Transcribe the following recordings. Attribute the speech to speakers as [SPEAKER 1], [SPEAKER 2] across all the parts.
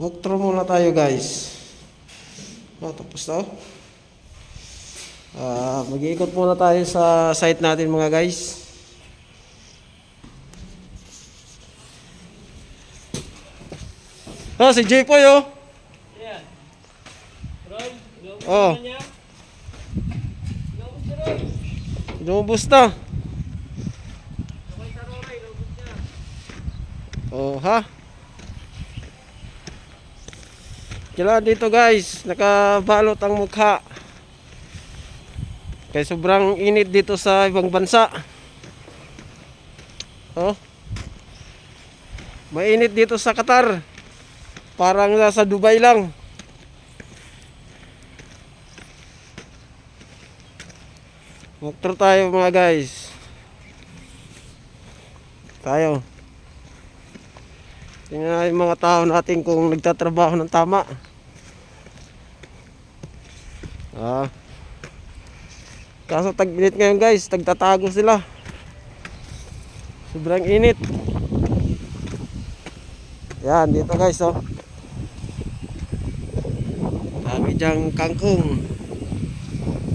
[SPEAKER 1] Walkthrough muna tayo guys. Tapos na. Mag-iikot muna tayo sa site natin mga guys. Si Jay po yo.
[SPEAKER 2] Ayan. Roy,
[SPEAKER 1] Oh. Lumubos na. Oh ha. Kailangan dito guys, nakabalot ang mukha. Kaya sobrang init dito sa ibang bansa. Oh. Mainit dito sa Qatar. Parang nasa Dubai lang. Walkthrough tayo mga guys. Tayo. Tingnan yung mga tao natin kung nagtatrabaho ng tama. Kaso tag-init ngayon guys, tagtatago sila. Sobrang init. Yan, dito guys oh. Dami dyang kangkong.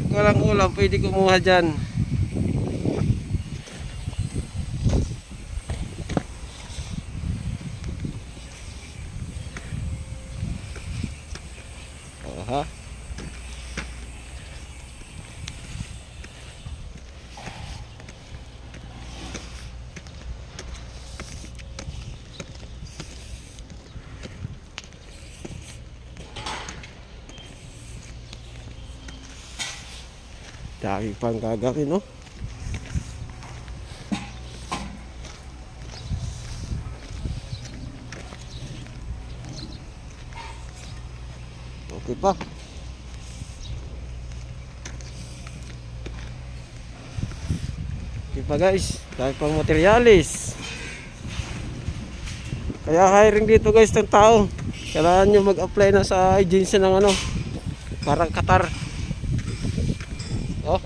[SPEAKER 1] Walang ulam, pwede kumuha dyan. Aha. Dami pang gagawin no. Okay pa. Okay pa guys, dami pang materialis. Kaya hiring dito guys ng tao. Kailangan nyo mag-apply na sa agency ng ano, parang Qatar. Oh.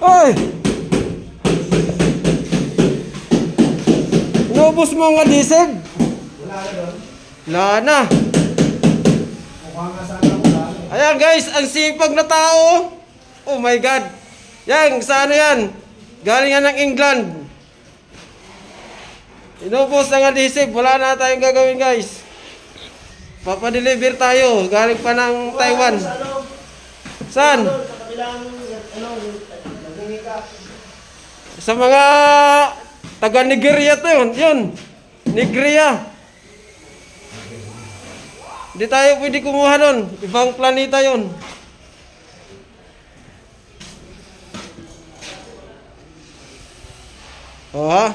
[SPEAKER 1] Oy! Inubos mo nga diesel?
[SPEAKER 3] Wala na doon.
[SPEAKER 1] Wala na.
[SPEAKER 3] Mukhang nasaan ako lang.
[SPEAKER 1] Ayan guys, ang sipag na tao. Oh my God. Yan, sa ano yan? Galing yan ng England. Inubos na nga diesel. Wala na tayong gagawin guys. Papadeliver tayo. Galing pa ng Taiwan. Saan?
[SPEAKER 3] Sa kabilang, nagingika.
[SPEAKER 1] Sa mga taga Nigeria to yun. Yun. Nigeria. Hindi tayo pwede kumuha nun. Ibang planeta yun. Oh ha?